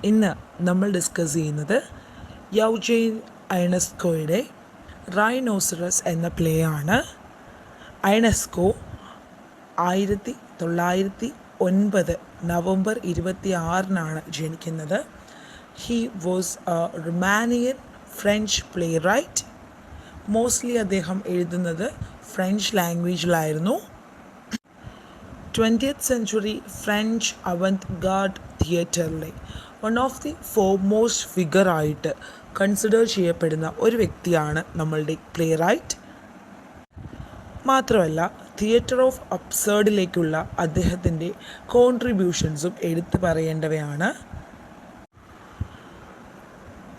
ഇന്ന് നമ്മൾ ഡിസ്കസ് ചെയ്യുന്നത് യൗജെയിൻ ഐനെസ്കോയുടെ റൈനോസറസ് എന്ന പ്ലേ ആണ്. ഐനെസ്കോ 1909 നവംബർ 26 ജനിക്കുന്നത്. He was a Romanian French playwright. Mostly അദ്ദേഹം എഴുതുന്നത് ഫ്രഞ്ച് ലാംഗ്വേജിലായിരുന്നു. 20th century French avant garde തിയേറ്ററിലെ വൺ ഓഫ് ദി ഫോർമോസ്റ്റ് ഫിഗറായിട്ട് കൺസിഡർ ചെയ്യപ്പെടുന്ന ഒരു വ്യക്തിയാണ് നമ്മളുടെ പ്ലേ റൈറ്റ്. മാത്രമല്ല തിയേറ്റർ ഓഫ് അബ്സേർഡിലേക്കുള്ള അദ്ദേഹത്തിൻ്റെ കോൺട്രിബ്യൂഷൻസും എടുത്തു പറയേണ്ടവയാണ്.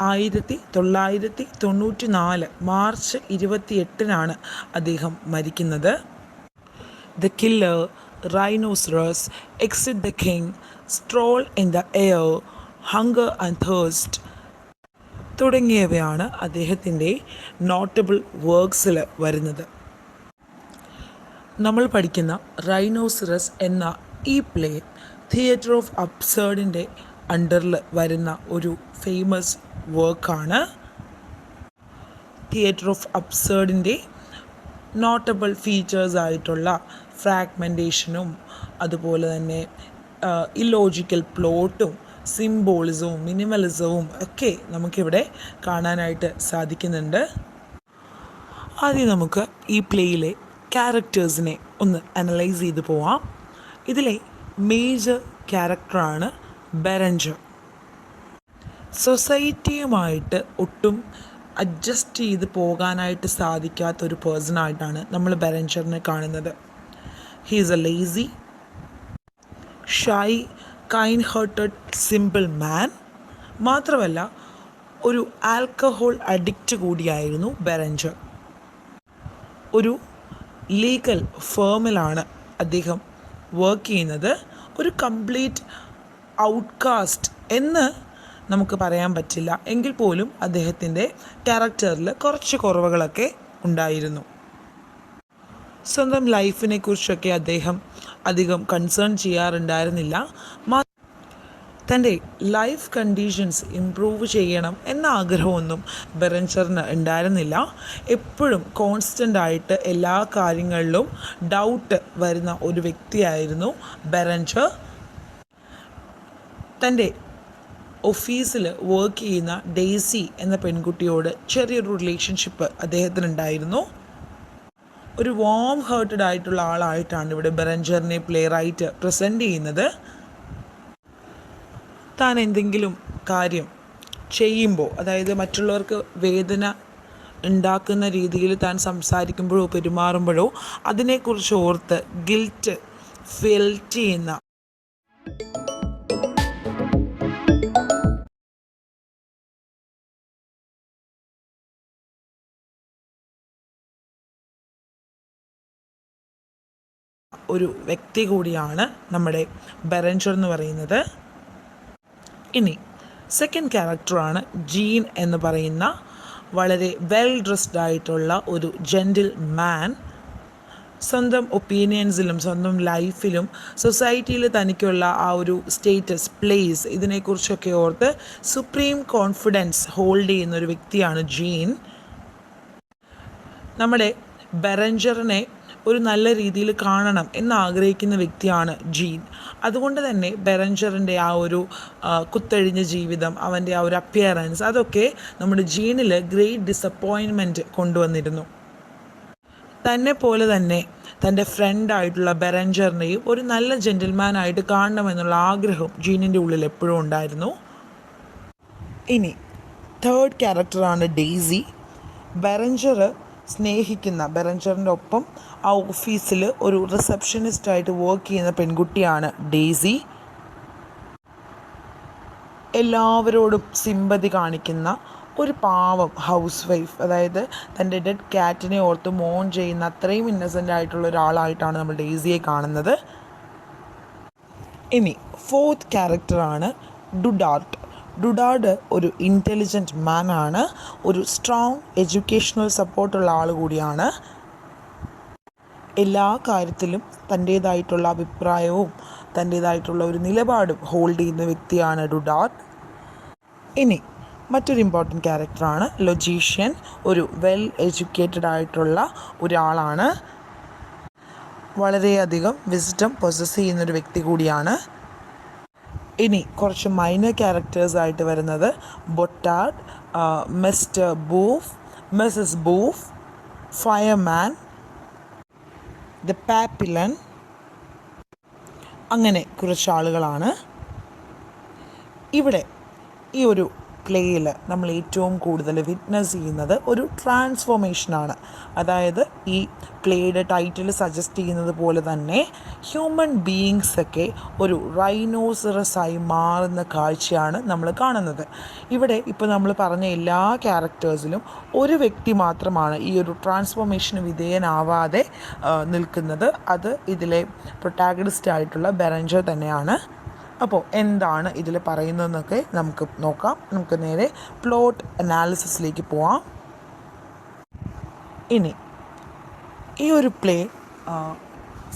1994 മാർച്ച് 28 അദ്ദേഹം മരിക്കുന്നത്. The killer, rhinoceros, exit the king, stroll in the air, hunger and thirst തുടങ്ങിയവയാണ് അദ്ദേഹത്തിൻ്റെ നോട്ടബിൾ വർക്ക്സിൽ വരുന്നത്. നമ്മൾ പഠിക്കുന്ന റൈനോസറസ് എന്ന ഈ പ്ലേ തിയേറ്റർ ഓഫ് അബ്സേർഡിൻ്റെ അണ്ടറിൽ വരുന്ന ഒരു ഫേമസ് വർക്കാണ്. തിയേറ്റർ ഓഫ് അബ്സേർഡിൻ്റെ നോട്ടബിൾ ഫീച്ചേഴ്സ് ആയിട്ടുള്ള ഫ്രാഗ്മെൻറ്റേഷനും അതുപോലെ തന്നെ ഇല്ലോജിക്കൽ പ്ലോട്ടും സിംബോളിസവും മിനിമലിസവും ഒക്കെ നമുക്കിവിടെ കാണാനായിട്ട് സാധിക്കുന്നുണ്ട്. ആദ്യം നമുക്ക് ഈ പ്ലേയിലെ ക്യാരക്ടേഴ്സിനെ ഒന്ന് അനലൈസ് ചെയ്ത് പോവാം. ഇതിലെ മേജർ ക്യാരക്ടറാണ് ബെറഞ്ചർ. സൊസൈറ്റിയുമായിട്ട് ഒട്ടും അഡ്ജസ്റ്റ് ചെയ്ത് പോകാനായിട്ട് സാധിക്കാത്തൊരു പേഴ്സണായിട്ടാണ് നമ്മൾ ബെറഞ്ചറിനെ കാണുന്നത്. He is a lazy, shy, kind hearted, simple man. മാത്രമല്ല ഒരു ആൽക്കഹോൾ അഡിക്റ്റ് കൂടിയായിരുന്നു ബെറഞ്ചർ. ഒരു ലീഗൽ ഫേമിലാണ് അദ്ദേഹം വർക്ക് ചെയ്യുന്നത്. ഒരു കംപ്ലീറ്റ് ഔട്ട്കാസ്റ്റ് എന്ന് നമുക്ക് പറയാൻ പറ്റില്ല, എങ്കിൽ പോലും അദ്ദേഹത്തിൻ്റെ ക്യാരക്ടറിൽ കുറച്ച് കുറവുകളൊക്കെ ഉണ്ടായിരുന്നു. സ്വന്തം ലൈഫിനെ കുറിച്ചൊക്കെ അദ്ദേഹം അധികം കൺസേൺ ചെയ്യാറുണ്ടായിരുന്നില്ല. തൻ്റെ ലൈഫ് കണ്ടീഷൻസ് ഇംപ്രൂവ് ചെയ്യണം എന്ന ആഗ്രഹമൊന്നും ബെറഞ്ചറിന് ഉണ്ടായിരുന്നില്ല. എപ്പോഴും കോൺസ്റ്റൻ്റ് ആയിട്ട് എല്ലാ കാര്യങ്ങളിലും ഡൗട്ട് വരുന്ന ഒരു വ്യക്തിയായിരുന്നു ബെറഞ്ചർ. തൻ്റെ ഓഫീസിൽ വർക്ക് ചെയ്യുന്ന ഡെയ്സി എന്ന പെൺകുട്ടിയോട് ചെറിയൊരു റിലേഷൻഷിപ്പ് അദ്ദേഹത്തിനുണ്ടായിരുന്നു. ഒരു വാം ഹേർട്ടഡ് ആയിട്ടുള്ള ആളായിട്ടാണ് ഇവിടെ ബെറഞ്ചറിനെ പ്ലേ റൈറ്റ് പ്രസൻറ്റ് ചെയ്യുന്നത്. താൻ എന്തെങ്കിലും കാര്യം ചെയ്യുമ്പോൾ, അതായത് മറ്റുള്ളവർക്ക് വേദന ഉണ്ടാക്കുന്ന രീതിയിൽ താൻ സംസാരിക്കുമ്പോഴോ പെരുമാറുമ്പോഴോ അതിനെക്കുറിച്ച് ഓർത്ത് ഗിൽറ്റ് ഫീൽ ചെയ്യുന്ന ഒരു വ്യക്തി കൂടിയാണ് നമ്മുടെ ബെറഞ്ചർ എന്ന് പറയുന്നത്. ഇനി സെക്കൻഡ് ക്യാരക്ടറാണ് ജീൻ എന്ന് പറയുന്ന വളരെ വെൽ ഡ്രസ്ഡ് ആയിട്ടുള്ള ഒരു ജെൻറ്റിൽ മാൻ. സ്വന്തം ഒപ്പീനിയൻസിലും സ്വന്തം ലൈഫിലും സൊസൈറ്റിയിൽ തനിക്കുള്ള ആ ഒരു സ്റ്റേറ്റസ്, പ്ലേസ്, ഇതിനെക്കുറിച്ചൊക്കെ ഓർത്ത് സുപ്രീം കോൺഫിഡൻസ് ഹോൾഡ് ചെയ്യുന്ന ഒരു വ്യക്തിയാണ് ജീൻ. നമ്മുടെ ബെറഞ്ചറിനെ ഒരു നല്ല രീതിയിൽ കാണണം എന്നാഗ്രഹിക്കുന്ന വ്യക്തിയാണ് ജീൻ. അതുകൊണ്ട് തന്നെ ബെറഞ്ചറിൻ്റെ ആ ഒരു കുത്തഴിഞ്ഞ ജീവിതം, അവൻ്റെ ആ ഒരു അപ്പിയറൻസ്, അതൊക്കെ നമ്മുടെ ജീനിൽ ഗ്രേറ്റ് ഡിസപ്പോയിൻമെൻറ്റ് കൊണ്ടുവന്നിരുന്നു. തന്നെ പോലെ തന്നെ തൻ്റെ ഫ്രണ്ടായിട്ടുള്ള ബെറഞ്ചറിനെയും ഒരു നല്ല ജെൻറ്റിൽമാനായിട്ട് കാണണമെന്നുള്ള ആഗ്രഹം ജീനിൻ്റെ ഉള്ളിൽ എപ്പോഴും ഉണ്ടായിരുന്നു. ഇനി തേർഡ് ക്യാരക്ടറാണ് ഡെയ്സി. ബെറഞ്ചറിൻ്റെ ഒപ്പം ആ ഓഫീസിൽ ഒരു റിസപ്ഷനിസ്റ്റായിട്ട് വർക്ക് ചെയ്യുന്ന പെൺകുട്ടിയാണ് ഡെയ്സി. എല്ലാവരോടും സിമ്പതി കാണിക്കുന്ന ഒരു പാവം ഹൗസ് വൈഫ്, അതായത് തൻ്റെ ഡെഡ് ക്യാറ്റിനെ ഓർത്ത് മോൺ ചെയ്യുന്ന അത്രയും ഇന്നസെൻ്റ് ആയിട്ടുള്ള ഒരാളായിട്ടാണ് നമ്മൾ ഡെയ്സിയെ കാണുന്നത്. ഇനി ഫോർത്ത് ക്യാരക്ടറാണ് ഡുഡാർഡ് ഒരു ഇൻ്റലിജൻറ്റ് മാനാണ്. ഒരു സ്ട്രോങ് എഡ്യൂക്കേഷണൽ സപ്പോർട്ടുള്ള ആൾ കൂടിയാണ്. എല്ലാ കാര്യത്തിലും തൻ്റേതായിട്ടുള്ള അഭിപ്രായവും തൻ്റേതായിട്ടുള്ള ഒരു നിലപാടും ഹോൾഡ് ചെയ്യുന്ന വ്യക്തിയാണ് ഡുഡാർഡ്. ഇനി മറ്റൊരു ഇമ്പോർട്ടൻറ്റ് ക്യാരക്ടറാണ് ലൊജീഷ്യൻ. ഒരു വെൽ എഡ്യൂക്കേറ്റഡ് ആയിട്ടുള്ള ഒരാളാണ്, വളരെയധികം വിസ്ഡം പൊസസ് ചെയ്യുന്നൊരു വ്യക്തി കൂടിയാണ്. ഇനി കുറച്ച് മൈനർ ക്യാരക്ടേഴ്സായിട്ട് വരുന്നത് ബൊട്ടാർഡ്, മിസ്റ്റർ ബൂഫ്, മിസ്സസ് ബൂഫ്, ഫയർമാൻ, ദ പാപ്പിലൻ, അങ്ങനെ കുറച്ച് ആളുകളാണ്. ഇവിടെ ഈ ഒരു പ്ലേയിൽ നമ്മൾ ഏറ്റവും കൂടുതൽ വിറ്റ്നസ് ചെയ്യുന്നത് ഒരു ട്രാൻസ്ഫോർമേഷനാണ്. അതായത് ഈ പ്ലേയുടെ ടൈറ്റിൽ സജസ്റ്റ് ചെയ്യുന്നത് പോലെ തന്നെ ഹ്യൂമൻ ബീയിങ്സൊക്കെ ഒരു റൈനോസറസായി മാറുന്ന കാഴ്ചയാണ് നമ്മൾ കാണുന്നത്. ഇവിടെ ഇപ്പോൾ നമ്മൾ പറഞ്ഞ എല്ലാ ക്യാരക്ടേഴ്സിലും ഒരു വ്യക്തി മാത്രമാണ് ഈ ഒരു ട്രാൻസ്ഫോർമേഷന് വിധേയനാവാതെ നിൽക്കുന്നത്. അത് ഇതിലെ പ്രൊട്ടാഗണിസ്റ്റ് ആയിട്ടുള്ള ബെറഞ്ചർ തന്നെയാണ്. അപ്പോൾ എന്താണ് ഇതിൽ പറയുന്നതെന്നൊക്കെ നമുക്ക് നോക്കാം. നമുക്ക് നേരെ പ്ലോട്ട് അനാലിസിസിലേക്ക് പോവാം. ഇനി ഈ ഒരു പ്ലേ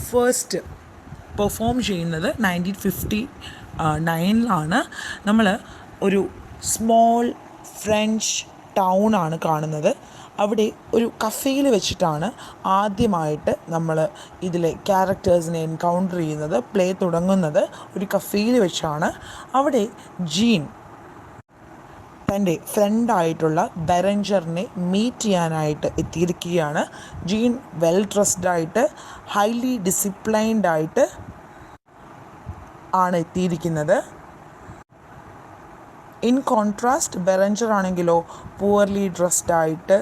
ഫസ്റ്റ് പെർഫോം ചെയ്യുന്നത് 1959 നമ്മൾ ഒരു സ്മോൾ ഫ്രഞ്ച് ടൗൺ ആണ് കാണുന്നത്. അവിടെ ഒരു കഫേയിൽ വെച്ചിട്ടാണ് ആദ്യമായിട്ട് നമ്മൾ ഇതിലെ ക്യാരക്ടേഴ്സിനെ എൻകൗണ്ടർ ചെയ്യുന്നത്. പ്ലേ തുടങ്ങുന്നത് ഒരു കഫേയിൽ വെച്ചാണ്. അവിടെ ജീൻ തൻ്റെ ഫ്രണ്ടായിട്ടുള്ള ബെറഞ്ചറിനെ മീറ്റ് ചെയ്യാനായിട്ട് എത്തിയിരിക്കുകയാണ്. ജീൻ വെൽ ഡ്രസ്ഡായിട്ട് ഹൈലി ഡിസിപ്ലൈൻഡ് ആയിട്ട് ആണ് എത്തിയിരിക്കുന്നത്. ഇൻ കോൺട്രാസ്റ്റ് ബെറഞ്ചർ ആണെങ്കിലോ പുവർലി ഡ്രസ്ഡായിട്ട്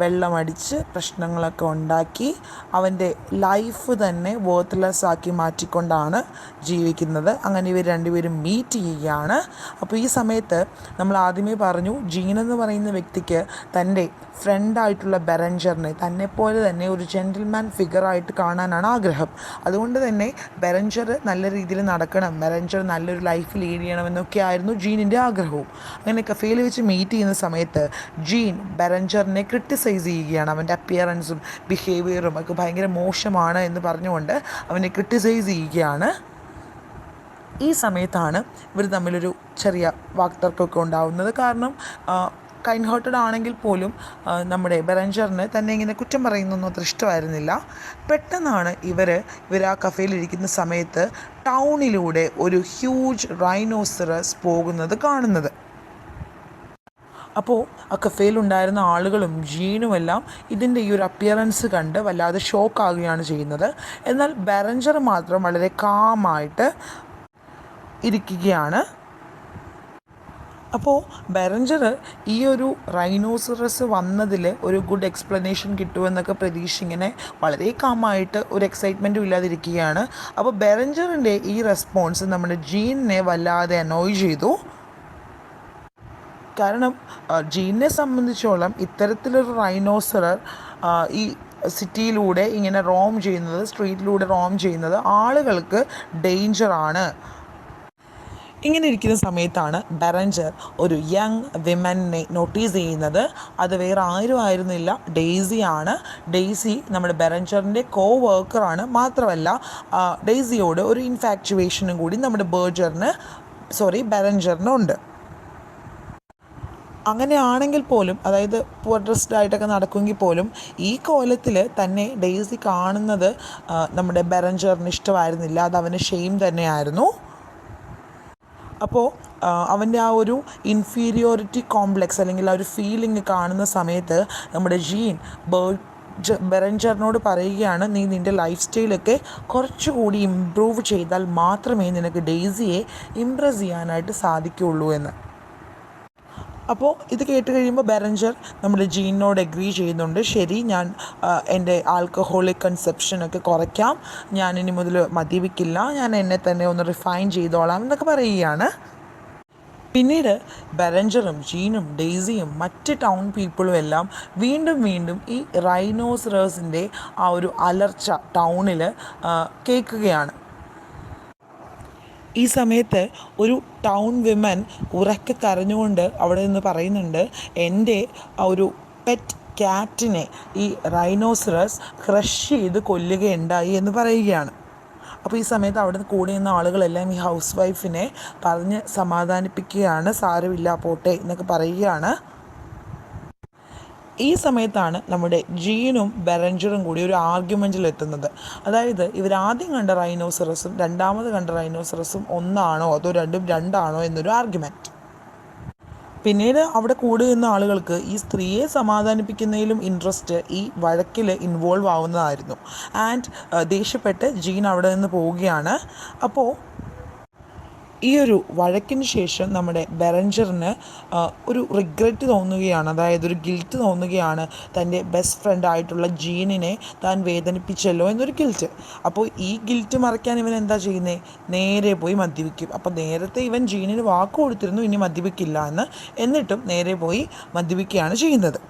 വെള്ളമടിച്ച് പ്രശ്നങ്ങളൊക്കെ ഉണ്ടാക്കി അവൻ്റെ ലൈഫ് തന്നെ വർത്ത്ലെസ് ആക്കി മാറ്റിക്കൊണ്ടാണ് ജീവിക്കുന്നത്. അങ്ങനെ ഇവർ രണ്ടുപേരും മീറ്റ് ചെയ്യുകയാണ്. അപ്പോൾ ഈ സമയത്ത് നമ്മൾ ആദ്യമേ പറഞ്ഞു, ജീൻ എന്ന് പറയുന്ന വ്യക്തിക്ക് തൻ്റെ ഫ്രണ്ടായിട്ടുള്ള ബെറഞ്ചറിനെ തന്നെപ്പോലെ തന്നെ ഒരു ജെൻറ്റിൽമാൻ ഫിഗറായിട്ട് കാണാനാണ് ആഗ്രഹം. അതുകൊണ്ട് തന്നെ ബെറഞ്ചർ നല്ല രീതിയിൽ നടക്കണം, ബെറഞ്ചർ നല്ലൊരു ലൈഫ് ലീഡ് ചെയ്യണമെന്നൊക്കെ ആയിരുന്നു ജീനിൻ്റെ ആഗ്രഹവും. അങ്ങനെ കഫേയിൽ വെച്ച് മീറ്റ് ചെയ്യുന്ന സമയത്ത് ജീൻ ബെറഞ്ചറിനെ ക്രിട്ടിസൈസ് ചെയ്യുകയാണ്. അവൻ്റെ അപ്പിയറൻസും ബിഹേവിയറും ഒക്കെ ഭയങ്കര മോശമാണ് എന്ന് പറഞ്ഞുകൊണ്ട് അവനെ ക്രിട്ടിസൈസ് ചെയ്യുകയാണ്. ഈ സമയത്താണ് ഇവർ തമ്മിലൊരു ചെറിയ വാക്തർക്കമൊക്കെ ഉണ്ടാവുന്നത്. കാരണം കൈൻഡ് ഹേർട്ടഡ് ആണെങ്കിൽ പോലും നമ്മുടെ ബെറഞ്ചറിന് തന്നെ ഇങ്ങനെ കുറ്റം പറയുന്നൊന്നും അത്ര ഇഷ്ടമായിരുന്നില്ല. പെട്ടെന്നാണ് ഇവർ ആ കഫേയിലിരിക്കുന്ന സമയത്ത് ടൗണിലൂടെ ഒരു ഹ്യൂജ് റൈനോസറസ് പോകുന്നത് കാണുന്നത്. അപ്പോൾ ആ കഫേയിലുണ്ടായിരുന്ന ആളുകളും ജീനുമെല്ലാം ഇതിൻ്റെ ഈ ഒരു അപ്പിയറൻസ് കണ്ട് വല്ലാതെ ഷോക്കാകുകയാണ് ചെയ്യുന്നത്. എന്നാൽ ബെറഞ്ചർ മാത്രം വളരെ കാമായിട്ട് ഇരിക്കുകയാണ്. അപ്പോൾ ബെറഞ്ചർ ഈ ഒരു റൈനോസറസ് വന്നതിൽ ഒരു ഗുഡ് എക്സ്പ്ലനേഷൻ കിട്ടുമെന്നൊക്കെ പ്രതീക്ഷ ഇങ്ങനെ വളരെ കാമായിട്ട് ഒരു എക്സൈറ്റ്മെൻറ്റും ഇല്ലാതിരിക്കുകയാണ്. അപ്പോൾ ബെറഞ്ചറിൻ്റെ ഈ റെസ്പോൺസ് നമ്മുടെ ജീനിനെ വല്ലാതെ അനോയ് ചെയ്തു. കാരണം ജീനിനെ സംബന്ധിച്ചോളം ഇത്തരത്തിലൊരു റൈനോസറർ ഈ സിറ്റിയിലൂടെ ഇങ്ങനെ റോം ചെയ്യുന്നത്, സ്ട്രീറ്റിലൂടെ റോം ചെയ്യുന്നത് ആളുകൾക്ക് ഡേഞ്ചറാണ്. ഇങ്ങനെ ഇരിക്കുന്ന സമയത്താണ് ബെറഞ്ചർ ഒരു യങ് വിമനെ നോട്ടീസ് ചെയ്യുന്നത്. അത് വേറെ ആരും ആയിരുന്നില്ല, ഡെയ്സിയാണ്. ഡെയ്സി നമ്മുടെ ബെറഞ്ചറിൻ്റെ വർക്കറാണ്. മാത്രമല്ല ഡെയ്സിയോട് ഒരു ഇൻഫാക്ച്വേഷനും കൂടി നമ്മുടെ ബെറഞ്ചറിനുണ്ട്. അങ്ങനെ ആണെങ്കിൽ പോലും, അതായത് പുവർ ഡ്രസ്ഡ് ആയിട്ടൊക്കെ നടക്കുമെങ്കിൽ പോലും ഈ കോലത്തിൽ തന്നെ ഡെയ്സി കാണുന്നത് നമ്മുടെ ബെറഞ്ചറിന് ഇഷ്ടമായിരുന്നില്ല. അത് അവന് ഷെയിം തന്നെയായിരുന്നു. അപ്പോൾ അവൻ്റെ ആ ഒരു ഇൻഫീരിയോറിറ്റി കോംപ്ലെക്സ് അല്ലെങ്കിൽ ആ ഒരു ഫീലിംഗ് കാണുന്ന സമയത്ത് നമ്മുടെ ജീൻ ബെറഞ്ചറിനോട് പറയുകയാണ്, നീ നിൻ്റെ ലൈഫ് സ്റ്റൈലൊക്കെ കുറച്ചുകൂടി ഇമ്പ്രൂവ് ചെയ്താൽ മാത്രമേ നിനക്ക് ഡെയ്സിയെ ഇംപ്രസ് ചെയ്യാനായിട്ട് സാധിക്കുകയുള്ളൂ എന്ന്. അപ്പോൾ ഇത് കേട്ട് കഴിയുമ്പോൾ ബെറഞ്ചർ നമ്മുടെ ജീനിനോട് എഗ്രി ചെയ്യുന്നുണ്ട്. ശരി, ഞാൻ എൻ്റെ ആൽക്കഹോളിക് കൺസെപ്ഷനൊക്കെ കുറയ്ക്കാം, ഞാനിനി മുതൽ മദ്യപിക്കില്ല, ഞാൻ എന്നെ തന്നെ ഒന്ന് റിഫൈൻ ചെയ്തോളാം എന്നൊക്കെ പറയുകയാണ്. പിന്നീട് ബെറഞ്ചറും ജീനും ഡെയ്സിയും മറ്റ് ടൗൺ പീപ്പിളും എല്ലാം വീണ്ടും ഈ റൈനോസറസിൻ്റെ ആ ഒരു അലർച്ച ടൗണിൽ കേൾക്കുകയാണ്. ഈ സമയത്ത് ഒരു ടൗൺ വിമൻ ഉറക്കെ കരഞ്ഞുകൊണ്ട് അവിടെ നിന്ന് പറയുന്നുണ്ട്, എൻ്റെ ആ ഒരു പെറ്റ് ക്യാറ്റിനെ ഈ റൈനോസറസ് ക്രഷ് ചെയ്ത് കൊല്ലുകയുണ്ടായി എന്ന് പറയുകയാണ്. അപ്പോൾ ഈ സമയത്ത് അവിടെ കൂടെ നിന്ന ആളുകളെല്ലാം ഈ ഹൗസ് വൈഫിനെ പറഞ്ഞ് സമാധാനിപ്പിക്കുകയാണ്, സാരമില്ല പോട്ടെ എന്നൊക്കെ പറയുകയാണ്. ഈ സമയത്താണ് നമ്മുടെ ജീനും ബെറഞ്ചറും കൂടി ഒരു ആർഗ്യുമെൻറ്റിലെത്തുന്നത്. അതായത് ഇവരാദ്യം കണ്ട റൈനോസറസും രണ്ടാമത് കണ്ട റൈനോസറസും ഒന്നാണോ അതോ രണ്ടും രണ്ടാണോ എന്നൊരു ആർഗ്യുമെൻറ്റ്. പിന്നീട് അവിടെ കൂടി നിന്ന ആളുകൾക്ക് ഈ സ്ത്രീയെ സമാധാനിപ്പിക്കുന്നതിലും ഇൻട്രസ്റ്റ് ഈ വഴക്കിൽ ഇൻവോൾവ് ആവുന്നതായിരുന്നു. ആൻഡ് ദേഷ്യപ്പെട്ട് ജീൻ അവിടെ നിന്ന് പോവുകയാണ്. അപ്പോൾ ഈ ഒരു വഴക്കിന് ശേഷം നമ്മുടെ ബെറഞ്ചറിന് ഒരു റിഗ്രറ്റ് തോന്നുകയാണ്, അതായത് ഒരു ഗിൽറ്റ് തോന്നുകയാണ്. തൻ്റെ ബെസ്റ്റ് ഫ്രണ്ടായിട്ടുള്ള ജീനിനെ താൻ വേദനിപ്പിച്ചല്ലോ എന്നൊരു ഗിൽറ്റ്. അപ്പോൾ ഈ ഗിൽറ്റ് മറയ്ക്കാൻ ഇവൻ എന്താ ചെയ്യുന്നത്? നേരെ പോയി മദ്യപിക്കും. അപ്പോൾ നേരത്തെ ഇവൻ ജീനിന് വാക്ക് കൊടുത്തിരുന്നു ഇനി മദ്യപിക്കില്ല എന്ന്, എന്നിട്ടും നേരെ പോയി മദ്യപിക്കുകയാണ് ചെയ്യുന്നത്.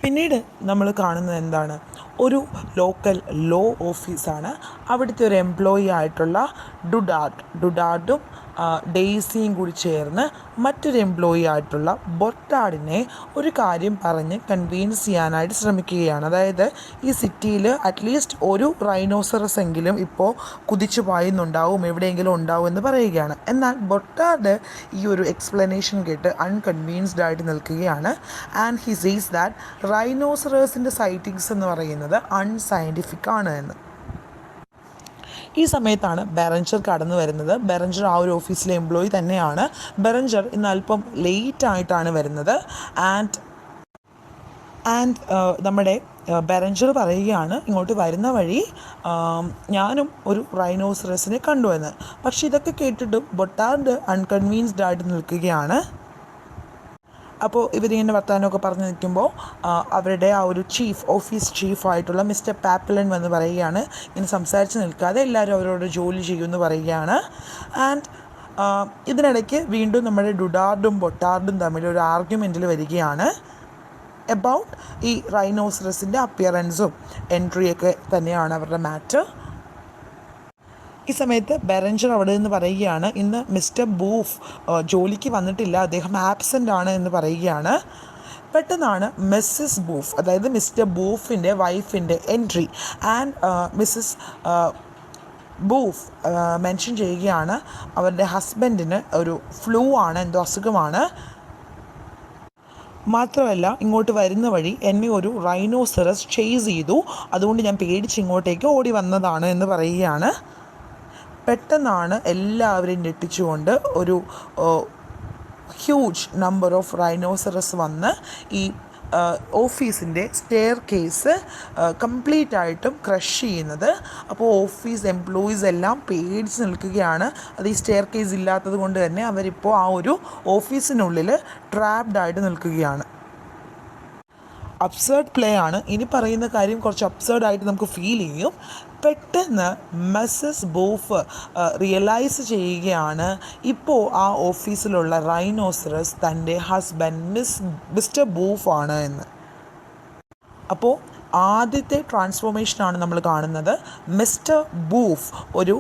പിന്നീട് നമ്മൾ കാണുന്നത് എന്താണ്? ഒരു ലോക്കൽ ലോ ഓഫീസാണ്. അവിടുത്തെ ഒരു എംപ്ലോയി ആയിട്ടുള്ള ഡുഡാർഡും ഡെയ്സിയും കൂടി ചേർന്ന് മറ്റൊരു എംപ്ലോയി ആയിട്ടുള്ള ബൊട്ടാർഡിനെ ഒരു കാര്യം പറഞ്ഞ് കൺവീൻസ് ചെയ്യാനായിട്ട് ശ്രമിക്കുകയാണ്. അതായത് ഈ സിറ്റിയിൽ അറ്റ്ലീസ്റ്റ് ഒരു റൈനോസറസ് എങ്കിലും ഇപ്പോൾ കുതിച്ചു പായുന്നുണ്ടാവും, എവിടെയെങ്കിലും ഉണ്ടാവും എന്ന് പറയുകയാണ്. എന്നാൽ ബൊട്ടാർഡ് ഈ ഒരു എക്സ്പ്ലനേഷൻ കേട്ട് അൺകൺവീൻസ്ഡ് ആയിട്ട് നിൽക്കുകയാണ്. ആൻഡ് ഹി സീസ് ദാറ്റ് റൈനോസറസിൻ്റെ സൈറ്റിങ്സ് എന്ന് പറയുന്നത് അൺസയൻറ്റിഫിക് ആണ് എന്ന്. ഈ സമയത്താണ് ബെറഞ്ചർ കടന്നു വരുന്നത്. ബെറഞ്ചർ ആ ഒരു ഓഫീസിലെ എംപ്ലോയി തന്നെയാണ്. ബെറഞ്ചർ ഇന്ന് അല്പം ലേറ്റായിട്ടാണ് വരുന്നത്. ആൻഡ് നമ്മുടെ ബെറഞ്ചർ പറയുകയാണ്, ഇങ്ങോട്ട് വരുന്ന വഴി ഞാനും ഒരു റൈനോസറസിനെ കണ്ടുവെന്ന്. പക്ഷേ ഇതൊക്കെ കേട്ടിട്ടും ബൊട്ടാർഡ് അൺകൺവീൻസ്ഡ് ആയിട്ട് നിൽക്കുകയാണ്. അപ്പോൾ ഇവരിങ്ങനെ വർത്തമാനമൊക്കെ പറഞ്ഞ് നിൽക്കുമ്പോൾ അവരുടെ ആ ഒരു ഓഫീസ് ചീഫായിട്ടുള്ള മിസ്റ്റർ പാപ്പിലൻ വന്ന് പറയുകയാണ്, ഇങ്ങനെ സംസാരിച്ച് നിൽക്കാതെ എല്ലാവരും അവരോട് ജോലി ചെയ്യുമെന്ന് പറയുകയാണ്. ആൻഡ് ഇതിനിടയ്ക്ക് വീണ്ടും നമ്മുടെ ഡുഡാർഡും ബൊട്ടാർഡും തമ്മിൽ ഒരു ആർഗ്യുമെൻറ്റിൽ വരികയാണ് എബൌട്ട് ഈ റൈനോസറസിൻ്റെ അപ്പിയറൻസും എൻട്രിയൊക്കെ തന്നെയാണ് അവരുടെ മാറ്റർ. ഈ സമയത്ത് ബെറഞ്ചർ അവിടെ നിന്ന് പറയുകയാണ്, ഇന്ന് മിസ്റ്റർ ബൂഫ് ജോലിക്ക് വന്നിട്ടില്ല, അദ്ദേഹം ആബ്സെൻ്റ് ആണ് എന്ന് പറയുകയാണ്. പെട്ടെന്നാണ് മിസ്സസ് ബൂഫ്, അതായത് മിസ്റ്റർ ബൂഫിൻ്റെ വൈഫിൻ്റെ എൻട്രി. ആൻഡ് മിസ്സസ് ബൂഫ് മെൻഷൻ ചെയ്യുകയാണ് അവരുടെ ഹസ്ബൻഡിന് ഒരു ഫ്ലൂ ആണ്, എന്തോ അസുഖമാണ്. മാത്രമല്ല ഇങ്ങോട്ട് വരുന്ന വഴി എന്നെ ഒരു റൈനോസറസ് ചേസ് ചെയ്തു, അതുകൊണ്ട് ഞാൻ പേടിച്ച് ഇങ്ങോട്ടേക്ക് ഓടി വന്നതാണ് എന്ന് പറയുകയാണ്. പെട്ടെന്നാണ് എല്ലാവരെയും ഞെട്ടിച്ചുകൊണ്ട് ഒരു ഹ്യൂജ് നമ്പർ ഓഫ് റൈനോസറസ് വന്ന് ഈ ഓഫീസിൻ്റെ സ്റ്റെയർ കേസ് കംപ്ലീറ്റ് ആയിട്ടും ക്രഷ് ചെയ്യുന്നത്. അപ്പോൾ ഓഫീസ് എംപ്ലോയീസ് എല്ലാം പേടിച്ച് നിൽക്കുകയാണ്. അത് ഈ സ്റ്റെയർ കേസ് ഇല്ലാത്തത് കൊണ്ട് തന്നെ അവരിപ്പോൾ ആ ഒരു ഓഫീസിനുള്ളിൽ ട്രാപ്ഡ് ആയിട്ട് നിൽക്കുകയാണ്. അബ്സേർഡ് പ്ലേ ആണ്. ഇനി പറയുന്ന കാര്യം കുറച്ച് അബ്സേർഡായിട്ട് നമുക്ക് ഫീൽ ചെയ്യും. പെട്ടെന്ന് മിസ്സസ് ബൂഫ് റിയലൈസ് ചെയ്യുകയാണ് ഇപ്പോൾ ആ ഓഫീസിലുള്ള റൈനോസറസ് തൻ്റെ ഹസ്ബൻഡ് മിസ്റ്റർ ബൂഫാണ് എന്ന്. അപ്പോൾ ആദ്യത്തെ ട്രാൻസ്ഫോർമേഷനാണ് നമ്മൾ കാണുന്നത്. മിസ്റ്റർ ബൂഫ് ഒരു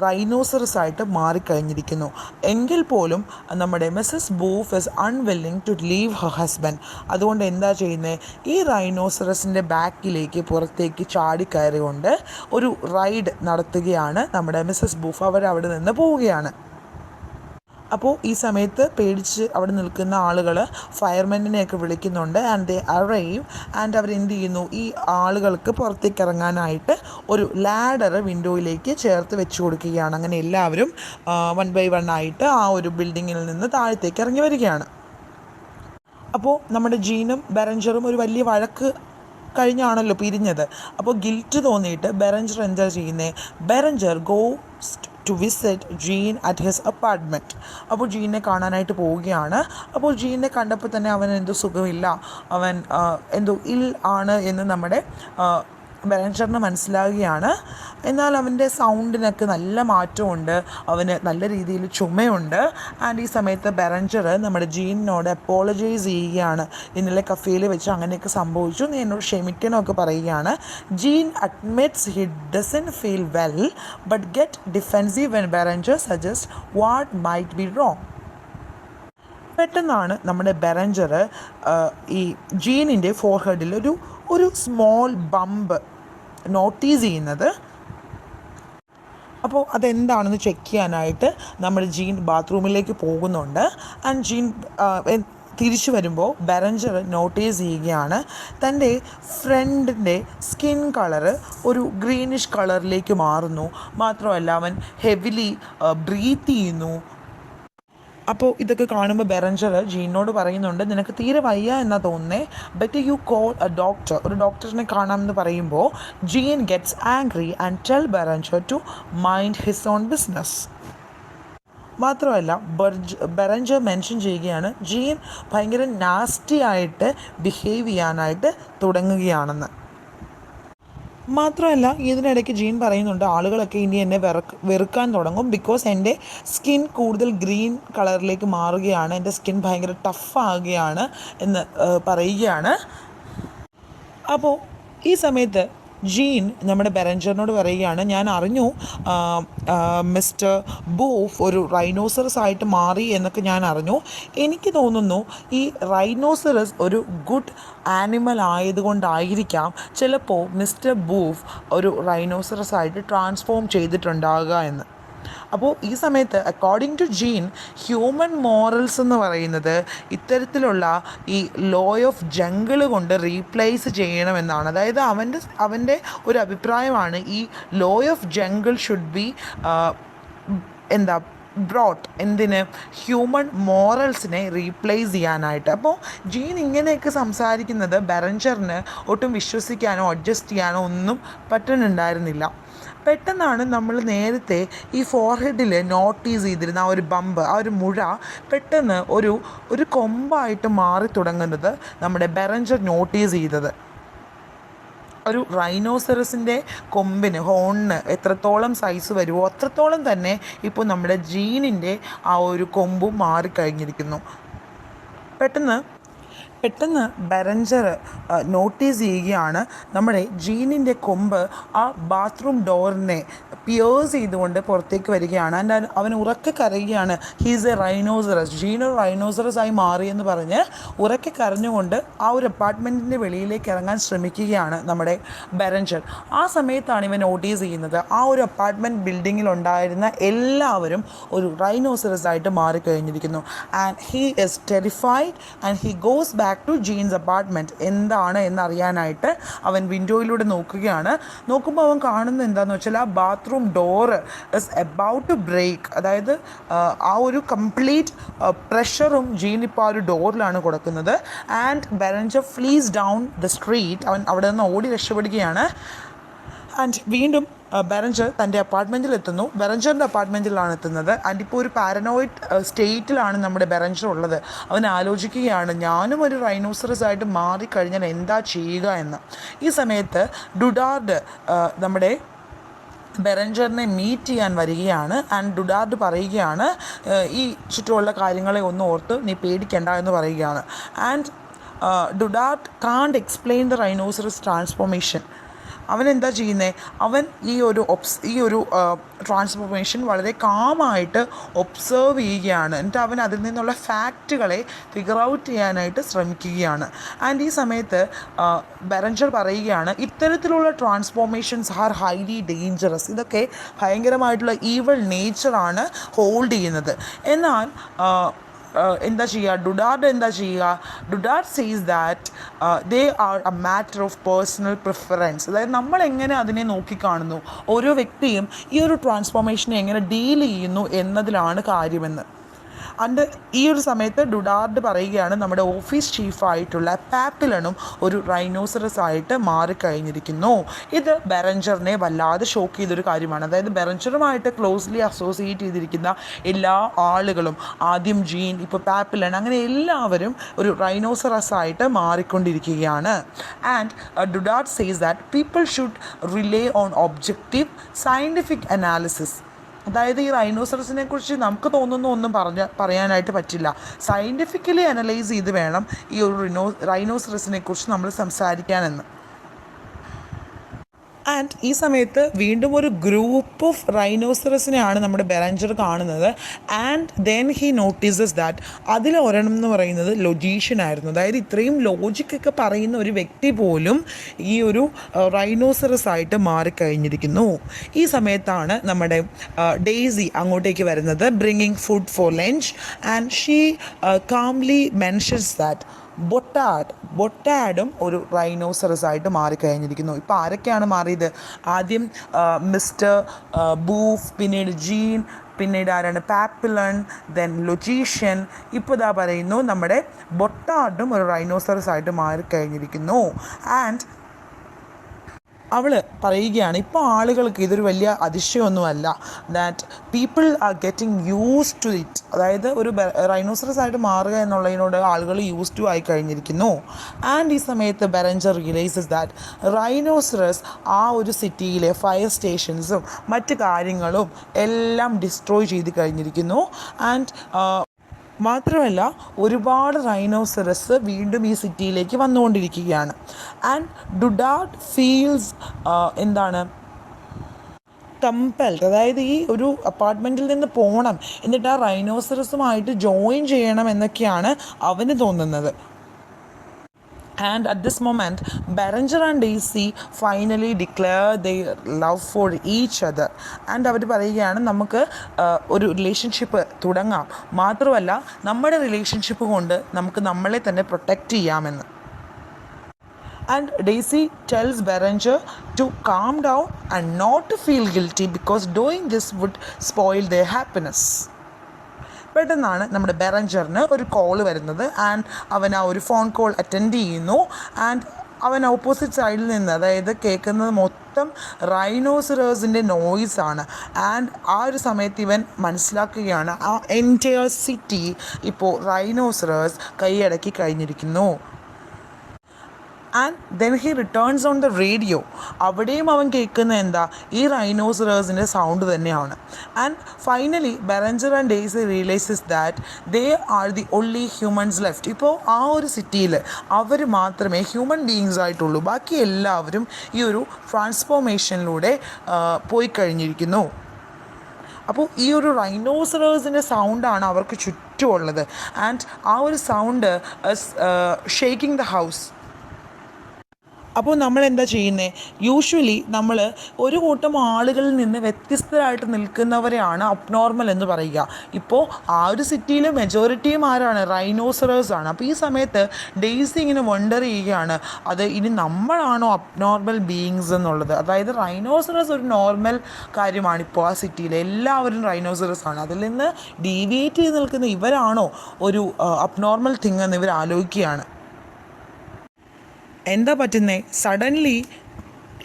റൈനോസറസ് ആയിട്ട് മാറിക്കഴിഞ്ഞിരിക്കുന്നു. എങ്കിൽ പോലും നമ്മുടെ Mrs Boeuf is unwilling to leave her husband. അതുകൊണ്ട് എന്താ ചെയ്യുന്നത്? ഈ റൈനോസറസിൻ്റെ ബാക്കിലേക്ക് പുറത്തേക്ക് ചാടിക്കയറികൊണ്ട് ഒരു റൈഡ് നടത്തുകയാണ് നമ്മുടെ മിസ്സസ് ബൂഫ്. അവരവിടെ നിന്ന് പോവുകയാണ്. അപ്പോൾ ഈ സമയത്ത് പേടിച്ച് അവിടെ നിൽക്കുന്ന ആളുകൾ ഫയർമെൻറ്റിനെയൊക്കെ വിളിക്കുന്നുണ്ട്. And they arrive. ആൻഡ് അവർ എന്ത് ചെയ്യുന്നു? ഈ ആളുകൾക്ക് പുറത്തേക്ക് ഇറങ്ങാനായിട്ട് ഒരു ലാഡർ വിൻഡോയിലേക്ക് ചേർത്ത് വെച്ച് കൊടുക്കുകയാണ്. അങ്ങനെ എല്ലാവരും 1 by 1 ആയിട്ട് ആ ഒരു ബിൽഡിങ്ങിൽ നിന്ന് താഴത്തേക്ക് ഇറങ്ങി വരികയാണ്. അപ്പോൾ നമ്മുടെ ജീനും ബെറഞ്ചറും ഒരു വലിയ വഴക്ക് കഴിഞ്ഞാണല്ലോ പിരിഞ്ഞത്. അപ്പോൾ ഗിൽറ്റ് തോന്നിയിട്ട് ബെറഞ്ചർ എന്താ ചെയ്യുന്നത്? Berenger goes to visit Jean at his apartment. അപ്പോൾ ജീനെ കാണാനായിട്ട് പോവുകയാണ്. അപ്പോൾ ജീനെ കണ്ടപ്പോൾ തന്നെ അവൻ എന്തോ സുഖമില്ല, അവൻ എന്തോ ആണ് എന്ന് നമ്മുടെ ബെറഞ്ചറിന് മനസ്സിലാവുകയാണ്. എന്നാൽ അവൻ്റെ സൗണ്ടിനൊക്കെ നല്ല മാറ്റമുണ്ട്, അവന് നല്ല രീതിയിൽ ചുമയുണ്ട്. ആൻഡ് ഈ സമയത്ത് ബെറഞ്ചർ നമ്മുടെ ജീനിനോട് അപ്പോളജൈസ് ചെയ്യുകയാണ്. ഇന്നലെ കഫേയിൽ വെച്ച് അങ്ങനെയൊക്കെ സംഭവിച്ചു, നീ എന്നോട് ക്ഷമിക്കണമൊക്കെ പറയുകയാണ്. Jean admits he doesn't feel well but get defensive when Berenger suggest what might be wrong. പെട്ടെന്നാണ് നമ്മുടെ ബെറഞ്ചർ ഈ ജീനിൻ്റെ ഫോർഹെഡിൽ ഒരു സ്മോൾ ബമ്പ് നോട്ടീസ് ചെയ്യുന്നത്. അപ്പോൾ അതെന്താണെന്ന് ചെക്ക് ചെയ്യാനായിട്ട് നമ്മൾ ജീൻ ബാത്റൂമിലേക്ക് പോകുന്നുണ്ട്. ആൻഡ് ജീൻ തിരിച്ചു വരുമ്പോൾ ബെറഞ്ചർ നോട്ടീസ് ചെയ്യുകയാണ് തൻ്റെ ഫ്രണ്ടിൻ്റെ സ്കിൻ കളറ് ഒരു ഗ്രീനിഷ് കളറിലേക്ക് മാറുന്നു. മാത്രമല്ല അവൻ ഹെവിലി ബ്രീത്ത് ചെയ്യുന്നു. അപ്പോൾ ഇതൊക്കെ കാണുമ്പോൾ ബെറഞ്ചർ ജീനോട് പറയുന്നുണ്ട്, നിനക്ക് തീരെ വയ്യ എന്നാ തോന്നുന്നേ, better you call a doctor, ഒരു ഡോക്ടറിനെ കാണാമെന്ന് പറയുമ്പോൾ Jean gets angry and tell Berenger to mind his own business. മാത്രമല്ല ബെറഞ്ചർ മെൻഷൻ ചെയ്യുകയാണ് ജീൻ ഭയങ്കര നാസ്റ്റി ആയിട്ട് ബിഹേവ് ചെയ്യാനായിട്ട് തുടങ്ങുകയാണെന്ന്. മാത്രമല്ല ഇതിനിടയ്ക്ക് ജീൻ പറയുന്നുണ്ട് ആളുകളൊക്കെ ഇനി എന്നെ വെറുക്കാൻ തുടങ്ങും, ബിക്കോസ് എൻ്റെ സ്കിൻ കൂടുതൽ ഗ്രീൻ കളറിലേക്ക് മാറുകയാണ്, എൻ്റെ സ്കിൻ ഭയങ്കര ടഫാകുകയാണ് എന്ന് പറയുകയാണ്. അപ്പോൾ ഈ സമയത്ത് ജീൻ നമ്മുടെ ബെറഞ്ചറിനോട് പറയുകയാണ്, ഞാൻ അറിഞ്ഞു മിസ്റ്റർ ബൂഫ് ഒരു റൈനോസറസ് ആയിട്ട് മാറി എന്നൊക്കെ ഞാൻ അറിഞ്ഞു. എനിക്ക് തോന്നുന്നു ഈ റൈനോസറസ് ഒരു ഗുഡ് ആനിമൽ ആയതുകൊണ്ടായിരിക്കാം ചിലപ്പോൾ മിസ്റ്റർ ബൂഫ് ഒരു റൈനോസറസ് ആയിട്ട് ട്രാൻസ്ഫോം ചെയ്തിട്ടുണ്ടാകുക എന്ന്. അപ്പോൾ ഈ സമയത്ത് according to Jean human morals എന്ന് പറയുന്നത് ഇത്തരത്തിലുള്ള ഈ ലോ ഓഫ് ജംഗിൾ കൊണ്ട് റീപ്ലേസ് ചെയ്യണമെന്നാണ്. അതായത് അവൻ്റെ ഒരു അഭിപ്രായമാണ് ഈ law of jungle should be brought എന്തിന് ഹ്യൂമൻ മോറൽസിനെ റീപ്ലേസ് ചെയ്യാനായിട്ട്. അപ്പോൾ ജീൻ ഇങ്ങനെയൊക്കെ സംസാരിക്കുന്നത് ബെറഞ്ചറിന് ഒട്ടും വിശ്വസിക്കാനോ അഡ്ജസ്റ്റ് ചെയ്യാനോ ഒന്നും പറ്റുന്നുണ്ടായിരുന്നില്ല. പെട്ടെന്നാണ് നമ്മൾ നേരത്തെ ഈ ഫോർഹെഡിൽ നോട്ടീസ് ചെയ്തിരുന്ന ആ ഒരു ബമ്പ്, ആ ഒരു മുഴ പെട്ടെന്ന് ഒരു കൊമ്പായിട്ട് മാറി തുടങ്ങുന്നത് നമ്മുടെ ബെറഞ്ചർ നോട്ടീസ് ചെയ്തത്. ഒരു റൈനോസറസിൻ്റെ കൊമ്പിന് ഹോണിന് എത്രത്തോളം സൈസ് വരുമോ അത്രത്തോളം തന്നെ ഇപ്പോൾ നമ്മുടെ ജീനിൻ്റെ ആ ഒരു കൊമ്പും മാറിക്കഴിഞ്ഞിരിക്കുന്നു. പെട്ടെന്ന് ബെറഞ്ചർ നോട്ടീസ് ചെയ്യുകയാണ് നമ്മുടെ ജീനിൻ്റെ കൊമ്പ് ആ ബാത്റൂം ഡോറിനെ പിയേഴ്സ് ചെയ്തുകൊണ്ട് പുറത്തേക്ക് വരികയാണ്. ആൻഡ് അവൻ ഉറക്കെ കരയുകയാണ്, ഹീസ് എ റൈനോസറസ്, ജീൻ ഒരു റൈനോസറസ് ആയി മാറിയെന്ന് പറഞ്ഞ് ഉറക്കെ കരഞ്ഞുകൊണ്ട് ആ ഒരു അപ്പാർട്ട്മെൻറ്റിൻ്റെ വെളിയിലേക്ക് ഇറങ്ങാൻ ശ്രമിക്കുകയാണ് നമ്മുടെ ബെറഞ്ചർ. ആ സമയത്താണ് ഇവൻ നോട്ടീസ് ചെയ്യുന്നത് ആ ഒരു അപ്പാർട്ട്മെൻറ്റ് ബിൽഡിങ്ങിലുണ്ടായിരുന്ന എല്ലാവരും ഒരു റൈനോസറസ് ആയിട്ട് മാറിക്കഴിഞ്ഞിരിക്കുന്നു. And he is terrified and he goes back to Jean's apartment. എന്താണ് എന്നറിയാനായിട്ട് അവൻ വിൻഡോയിലൂടെ നോക്കുമ്പോൾ അവൻ കാണുന്നത് എന്താണെന്ന് വെച്ചാൽ ആ bathroom door is about to break. അതായത് ആ ഒരു കംപ്ലീറ്റ് പ്രഷറും ജീൻ ഇപ്പോൾ ആ ഒരു ഡോറിലാണ് കൊടുക്കുന്നത്. And Berenger flees down the street. അവൻ അവിടെ നിന്ന് ഓടി രക്ഷപ്പെടുകയാണ്. ആൻഡ് വീണ്ടും ബെറഞ്ചർ തൻ്റെ അപ്പാർട്ട്മെൻറ്റിലെത്തുന്നു. ബെറഞ്ചറിൻ്റെ അപ്പാർട്ട്മെൻറ്റിലാണ് എത്തുന്നത്. ആൻഡ് ഇപ്പോൾ ഒരു പാരനോയിഡ് സ്റ്റേറ്റിലാണ് നമ്മുടെ ബെറഞ്ചർ ഉള്ളത്. അവൻ ആലോചിക്കുകയാണ് ഞാനും ഒരു റൈനോസറസ് ആയിട്ട് മാറിക്കഴിഞ്ഞാൽ എന്താ ചെയ്യുക എന്ന്. ഈ സമയത്ത് ഡുഡാർഡ് നമ്മുടെ ബെറഞ്ചറിനെ മീറ്റ് ചെയ്യാൻ വരികയാണ്. ആൻഡ് ഡുഡാർഡ് പറയുകയാണ് ഈ ചുറ്റുമുള്ള കാര്യങ്ങളെ ഒന്ന് ഓർത്ത് നീ പേടിക്കണ്ട എന്ന് പറയുകയാണ്. ആൻഡ് ഡുഡാർഡ് കാണ്ട് എക്സ്പ്ലെയിൻ ദ റൈനോസറസ് ട്രാൻസ്ഫോർമേഷൻ. അവൻ എന്താ ചെയ്യുന്നത്, അവൻ ഈ ഒരു ട്രാൻസ്ഫോർമേഷൻ വളരെ കാമായിട്ട് ഒബ്സേർവ് ചെയ്യുകയാണ്. എന്നിട്ട് അവൻ അതിൽ നിന്നുള്ള ഫാക്റ്റുകളെ ഫിഗർ ഔട്ട് ചെയ്യാനായിട്ട് ശ്രമിക്കുകയാണ്. ആൻഡ് ഈ സമയത്ത് ബെറഞ്ചർ പറയുകയാണ് ഇത്തരത്തിലുള്ള ട്രാൻസ്ഫോർമേഷൻസ് ആർ ഹൈലി ഡേഞ്ചറസ്. ഇതൊക്കെ ഭയങ്കരമായിട്ടുള്ള ഈവൽ നേച്ചറാണ് ഹോൾഡ് ചെയ്യുന്നത്. എന്നാൽ ഡുഡാർഡ് എന്താ ചെയ്യുക, ഡുഡാർഡ് സീസ് that they R A matter of personal preference. അതായത് നമ്മൾ എങ്ങനെ അതിനെ നോക്കിക്കാണുന്നു, ഓരോ വ്യക്തിയും ഈ ഒരു ട്രാൻസ്ഫോർമേഷനെ എങ്ങനെ ഡീൽ ചെയ്യുന്നു എന്നതിലാണ് കാര്യമെന്ന്. അണ്ട് ഈ ഒരു സമയത്ത് ഡുഡാർഡ് പറയുകയാണ് നമ്മുടെ ഓഫീസ് ചീഫായിട്ടുള്ള പാപ്പിലണും ഒരു റൈനോസറസ് ആയിട്ട് മാറിക്കഴിഞ്ഞിരിക്കുന്നു. ഇത് ബെറഞ്ചറിനെ വല്ലാതെ ഷോക്ക് ചെയ്തൊരു കാര്യമാണ്. അതായത് ബെറഞ്ചറുമായിട്ട് ക്ലോസ്ലി അസോസിയേറ്റ് ചെയ്തിരിക്കുന്ന എല്ലാ ആളുകളും, ആദ്യം ജീൻ, ഇപ്പോൾ പാപ്പിലൺ, അങ്ങനെ എല്ലാവരും ഒരു റൈനോസറസ് ആയിട്ട് മാറിക്കൊണ്ടിരിക്കുകയാണ്. And Dudard says that people should rely on objective scientific analysis. അതായത് ഈ റൈനോസറസിനെ കുറിച്ച് നമുക്ക് തോന്നുന്ന ഒന്നും പറയാനായിട്ട് പറ്റില്ല. സയൻറ്റിഫിക്കലി അനലൈസ് ചെയ്ത് വേണം ഈ ഒരു റൈനോസറസിനെ കുറിച്ച് നമ്മൾ സംസാരിക്കാനെന്ന്. ആൻഡ് ഈ സമയത്ത് വീണ്ടും ഒരു ഗ്രൂപ്പ് ഓഫ് റൈനോസറസിനെയാണ് നമ്മുടെ ബെറഞ്ചർ കാണുന്നത്. And then he notices that അതിൽ ഒരെണ്ണം എന്ന് പറയുന്നത് ലൊജീഷ്യൻ ആയിരുന്നു. അതായത് ഇത്രയും ലോജിക്കൊക്കെ പറയുന്ന ഒരു വ്യക്തി പോലും ഈ ഒരു റൈനോസറസ് ആയിട്ട് മാറിക്കഴിഞ്ഞിരിക്കുന്നു. ഈ സമയത്താണ് നമ്മുടെ ഡെയ്സി അങ്ങോട്ടേക്ക് വരുന്നത്, bringing food for lunch. And she calmly mentions that ബൊട്ടാഡും ഒരു റൈനോസറസ് ആയിട്ട് മാറിക്കഴിഞ്ഞിരിക്കുന്നു. ഇപ്പോൾ ആരൊക്കെയാണ് മാറിയത്? ആദ്യം മിസ്റ്റർ ബൂഫ്, പിന്നീട് ജീൻ, പിന്നീട് ആരാണ്? പാപ്പിലൺ, ദെൻ ലൊജീഷ്യൻ. ഇപ്പോൾ ഇതാ പറയുന്നു നമ്മുടെ ബൊട്ടാഡും ഒരു റൈനോസറസ് ആയിട്ട് മാറിക്കഴിഞ്ഞിരിക്കുന്നു. ആൻഡ് അവൾ പറയുകയാണ് ഇപ്പോൾ ആളുകൾക്ക് ഇതൊരു വലിയ അതിശയമൊന്നുമല്ല, that people are getting used to it. അതായത് ഒരു റൈനോസറസ് ആയിട്ട് മാറുക എന്നുള്ളതിനോട് ആളുകൾ യൂസ്ഡ് ടു ആയി കഴിഞ്ഞിരിക്കുന്നു. ആൻഡ് ഈ സമയത്ത് ബെറഞ്ചർ റിയലൈസസ് ദാറ്റ് റൈനോസറസ് ആ ഒരു സിറ്റിയിലെ ഫയർ സ്റ്റേഷൻസും മറ്റ് കാര്യങ്ങളും എല്ലാം ഡിസ്ട്രോയ് ചെയ്ത് കഴിഞ്ഞിരിക്കുന്നു. ആൻഡ് മാത്രമല്ല ഒരുപാട് റൈനോസറസ് വീണ്ടും ഈ സിറ്റിയിലേക്ക് വന്നുകൊണ്ടിരിക്കുകയാണ്. ആൻഡ് ഡുഡാർഡ് ഫീൽസ് എന്താണ് കമ്പൽഡ്, അതായത് ഈ ഒരു അപ്പാർട്ട്മെൻറ്റിൽ നിന്ന് പോകണം, എന്നിട്ട് ആ റൈനോസറസുമായിട്ട് ജോയിൻ ചെയ്യണം എന്നൊക്കെയാണ് അവന് തോന്നുന്നത്. And at this moment, Berenger and Daisy finally declare their love for each other. And അവർ പറയുകയാണ് നമുക്ക് ഒരു റിലേഷൻഷിപ്പ് തുടങ്ങാം, മാത്രമല്ല നമ്മുടെ റിലേഷൻഷിപ്പ് കൊണ്ട് നമുക്ക് നമ്മളെ തന്നെ പ്രൊട്ടക്റ്റ് ചെയ്യാമെന്ന്. And Daisy tells Berenger to calm down and not to feel guilty because doing this would spoil their happiness. പെട്ടെന്നാണ് നമ്മുടെ ബെറഞ്ചറിന് ഒരു കോൾ വരുന്നത്. ആൻഡ് അവൻ ആ ഒരു ഫോൺ കോൾ അറ്റൻഡ് ചെയ്യുന്നു. ആൻഡ് അവൻ ഓപ്പോസിറ്റ് സൈഡിൽ നിന്ന്, അതായത് കേൾക്കുന്നത് മൊത്തം റൈനോസറേഴ്സിൻ്റെ നോയ്സാണ്. ആൻഡ് ആ ഒരു സമയത്ത് ഇവൻ മനസ്സിലാക്കുകയാണ് ആ എൻറ്റയർ സിറ്റി ഇപ്പോൾ റൈനോസറേഴ്സ് കൈയടക്കി കഴിഞ്ഞിരിക്കുന്നു. And then he returns on the radio. അവിടെയും അവൻ കേൾക്കുന്ന എന്താ? ഈ റൈനോസറേഴ്സിൻ്റെ സൗണ്ട് തന്നെയാണ്. And finally Berenger and Daisy realises that they are the only humans left. ഇപ്പോൾ ആ ഒരു സിറ്റിയിൽ അവർ മാത്രമേ ഹ്യൂമൻ ബീയിങ്സ് ആയിട്ടുള്ളൂ, ബാക്കി എല്ലാവരും ഈ ഒരു ട്രാൻസ്ഫോർമേഷനിലൂടെ പോയി കഴിഞ്ഞിരിക്കുന്നു. അപ്പോൾ ഈ ഒരു റൈനോസറേഴ്സിൻ്റെ സൗണ്ടാണ് അവർക്ക് ചുറ്റുമുള്ളത്. ആൻഡ് ആ ഒരു സൗണ്ട് ഷേക്കിംഗ് ദ ഹൗസ്. അപ്പോൾ നമ്മൾ എന്താ ചെയ്യുന്നത്? യൂഷ്വലി നമ്മൾ ഒരു കൂട്ടം ആളുകളിൽ നിന്ന് വ്യത്യസ്തരായിട്ട് നിൽക്കുന്നവരെയാണ് അബ്നോർമൽ എന്ന് പറയുക. ഇപ്പോൾ ആ ഒരു സിറ്റിയിൽ മെജോറിറ്റിയും ആരാണ്? റൈനോസറേഴ്സാണ്. അപ്പോൾ ഈ സമയത്ത് ഡെയ്സി ഇങ്ങനെ വണ്ടർ ചെയ്യുകയാണ്, അത് ഇനി നമ്മളാണോ അബ്നോർമൽ ബീയിങ്സ് എന്നുള്ളത്. അതായത് റൈനോസറസ് ഒരു നോർമൽ കാര്യമാണ്, ഇപ്പോൾ ആ സിറ്റിയിൽ എല്ലാവരും റൈനോസറസ് ആണ്, അതിൽ നിന്ന് ഡീവിയേറ്റ് ചെയ്ത് നിൽക്കുന്ന ഇവരാണോ ഒരു അബ്നോർമൽ തിങ് എന്ന് ഇവർ ആലോചിക്കുകയാണ്. എന്താ പറ്റുന്നത്? Suddenly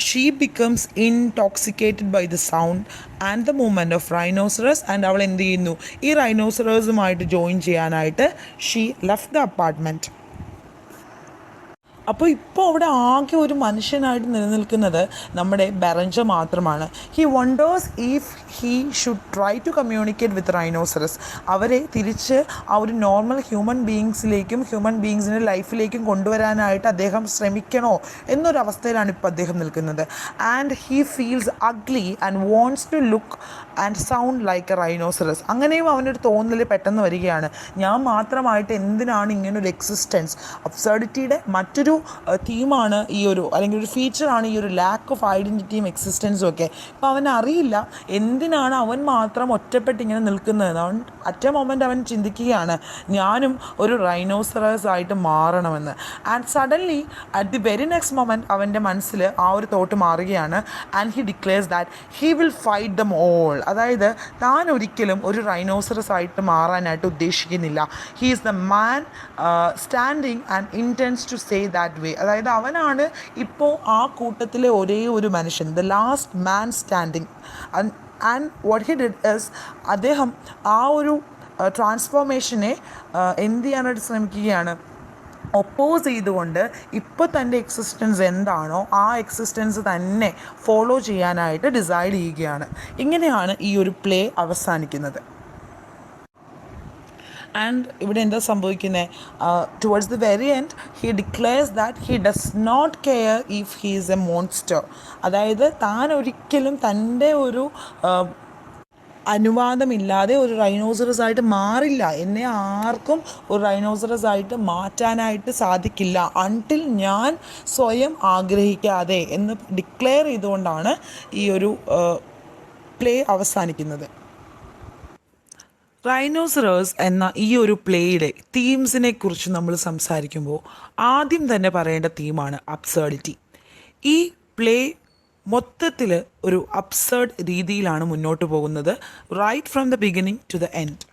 she becomes intoxicated by the sound and the movement of rhinoceros. And അവൾ എന്ത് ചെയ്യുന്നു? ഈ റൈനോസറസുമായിട്ട് ജോയിൻ ചെയ്യാനായിട്ട് ഷീ ലെഫ്റ്റ് ദ അപ്പാർട്ട്മെൻറ്റ്. അപ്പോൾ ഇപ്പോൾ അവിടെ ആകെ ഒരു മനുഷ്യനായിട്ട് നിലനിൽക്കുന്നത് നമ്മുടെ ബെറഞ്ചർ മാത്രമാണ്. He wonders if he should try to communicate with rhinoceros. അവരെ തിരിച്ച് ആ ഒരു നോർമൽ ഹ്യൂമൻ ബീയിങ്സിലേക്കും ഹ്യൂമൻ ബീയിങ്സിൻ്റെ ലൈഫിലേക്കും കൊണ്ടുവരാനായിട്ട് അദ്ദേഹം ശ്രമിക്കണോ എന്നൊരവസ്ഥയിലാണ് ഇപ്പോൾ അദ്ദേഹം നിൽക്കുന്നത്. And he feels ugly and wants to look and sound like a rhinoceros. അങ്ങനെയും അവനൊരു തോന്നൽ പെട്ടെന്ന് വരികയാണ്, ഞാൻ മാത്രമായിട്ട് എന്തിനാണ് ഇങ്ങനൊരു എക്സിസ്റ്റൻസ്. അബ്സർഡിറ്റിയുടെ മറ്റൊരു തീമാണ് ഈ ഒരു, അല്ലെങ്കിൽ ഒരു ഫീച്ചറാണ് ഈ ഒരു ലാക്ക് ഓഫ് ഐഡൻറ്റിറ്റിയും എക്സിസ്റ്റൻസും ഒക്കെ. അപ്പോൾ അവനറിയില്ല എന്തിനാണ് അവൻ മാത്രം ഒറ്റപ്പെട്ട് ഇങ്ങനെ നിൽക്കുന്നത്. അവൻ അറ്റ് എ മൊമെൻ്റ് അവൻ ചിന്തിക്കുകയാണ്, ഞാനും ഒരു റൈനോസറസ് ആയിട്ട് മാറണമെന്ന്. And suddenly at the very next moment അവൻ്റെ മനസ്സിൽ ആ ഒരു തോട്ട് മാറുകയാണ്. And he declares that he will fight them all. അതായത് താൻ ഒരിക്കലും ഒരു റൈനോസറസ് ആയിട്ട് മാറാനായിട്ട് ഉദ്ദേശിക്കുന്നില്ല. He is the man standing and intends to say that way. അതായത് അവനാണ് ഇപ്പോൾ ആ കൂട്ടത്തിലെ ഒരേ ഒരു മനുഷ്യൻ, the last man standing. And what he did is, അദ്ദേഹം ആ ഒരു ട്രാൻസ്ഫോർമേഷനെ എന്ത് ചെയ്യാനായിട്ട് ശ്രമിക്കുകയാണ്? ഒപ്പോസ് ചെയ്തുകൊണ്ട് ഇപ്പോൾ തൻ്റെ എക്സിസ്റ്റൻസ് എന്താണോ ആ എക്സിസ്റ്റൻസ് തന്നെ ഫോളോ ചെയ്യാനായിട്ട് ഡിസൈഡ് ചെയ്യുകയാണ്. ഇങ്ങനെയാണ് ഈ ഒരു പ്ലേ അവസാനിക്കുന്നത്. ആൻഡ് ഇവിടെ എന്താ സംഭവിക്കുന്നത്, towards the very end he declares that he does not care if he is a monster. അതായത് താൻ ഒരിക്കലും തൻ്റെ ഒരു അനുവാദമില്ലാതെ ഒരു റൈനോസറസ് ആയിട്ട് മാറില്ല, എന്നെ ആർക്കും ഒരു റൈനോസറസ് ആയിട്ട് മാറ്റാനായിട്ട് സാധിക്കില്ല അൺടിൽ ഞാൻ സ്വയം ആഗ്രഹിക്കാതെ എന്ന് ഡിക്ലെയർ ചെയ്തുകൊണ്ടാണ് ഈ ഒരു പ്ലേ അവസാനിക്കുന്നത്. റൈനോസറസ് എന്ന ഈ ഒരു പ്ലേയുടെ തീംസിനെ കുറിച്ച് നമ്മൾ സംസാരിക്കുമ്പോൾ ആദ്യം തന്നെ പറയേണ്ട തീമാണ് അബ്സേർഡിറ്റി. ഈ പ്ലേ മൊത്തത്തിൽ ഒരു അബ്സേർഡ് രീതിയിലാണ് മുന്നോട്ട് പോകുന്നത്, right from the beginning to the end.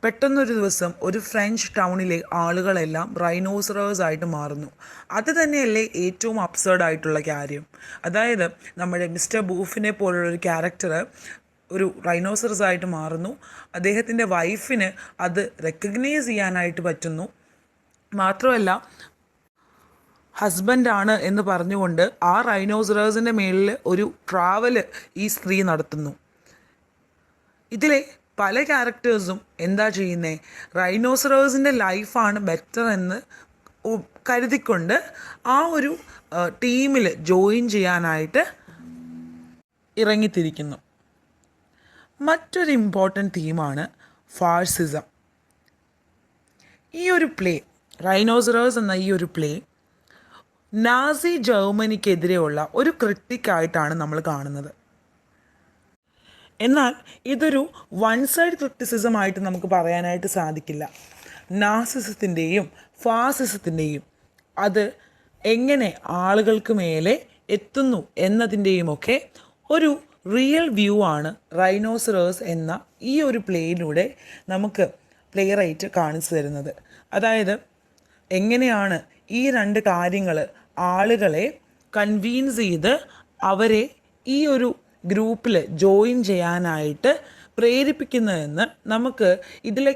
പെട്ടെന്നൊരു ദിവസം ഒരു ഫ്രഞ്ച് ടൗണിലെ ആളുകളെല്ലാം റൈനോസറസ് ആയിട്ട് മാറുന്നു. അത് തന്നെയല്ലേ ഏറ്റവും അബ്സേർഡ് ആയിട്ടുള്ള കാര്യം. അതായത് നമ്മുടെ മിസ്റ്റർ ബൂഫിനെ പോലുള്ളൊരു ക്യാരക്ടർ ഒരു റൈനോസറസ് ആയിട്ട് മാറുന്നു. അദ്ദേഹത്തിൻ്റെ വൈഫിന് അത് റെക്കഗ്നൈസ് ചെയ്യാനായിട്ട് പറ്റുന്നു. മാത്രമല്ല ഹസ്ബൻഡാണ് എന്ന് പറഞ്ഞുകൊണ്ട് ആ റൈനോസറസിൻ്റെ മേളിൽ ഒരു ട്രാവല് ഈ സ്ത്രീ നടത്തുന്നു. ഇതിലെ പല ക്യാരക്ടേഴ്സും എന്താ ചെയ്യുന്നത്, റൈനോസറസിൻ്റെ ലൈഫാണ് ബെറ്റർ എന്ന് കരുതിക്കൊണ്ട് ആ ഒരു ടീമിൽ ജോയിൻ ചെയ്യാനായിട്ട് ഇറങ്ങിത്തിരിക്കുന്നു. മറ്റൊരു ഇമ്പോർട്ടൻ്റ് തീമാണ് ഫാസിസം. ഈ ഒരു പ്ലേ, റൈനോസറസ് എന്ന ഈ ഒരു പ്ലേ നാസി ജർമ്മനിക്കെതിരെയുള്ള ഒരു ക്രിട്ടിക്കായിട്ടാണ് നമ്മൾ കാണുന്നത്. എന്നാൽ ഇതൊരു വൺ സൈഡ് ക്രിറ്റിസിസം ആയിട്ട് നമുക്ക് പറയാനായിട്ട് സാധിക്കില്ല. നാസിസത്തിൻ്റെയും ഫാസിസത്തിൻ്റെയും അത് എങ്ങനെ ആളുകൾക്ക് മേലെ എത്തുന്നു എന്നതിൻ്റെയുമൊക്കെ ഒരു റിയൽ വ്യൂ ആണ് റൈനോസറസ് എന്ന ഈ ഒരു പ്ലേയിലൂടെ നമുക്ക് പ്ലേറൈറ്റ് കാണിച്ചു തരുന്നത്. അതായത് എങ്ങനെയാണ് ഈ രണ്ട് കാര്യങ്ങൾ ആളുകളെ കൺവീൻസ് ചെയ്ത് അവരെ ഈ ഒരു ഗ്രൂപ്പിൽ ജോയിൻ ചെയ്യാനായിട്ട് പ്രേരിപ്പിക്കുന്നതെന്ന് നമുക്ക് ഇതിലെ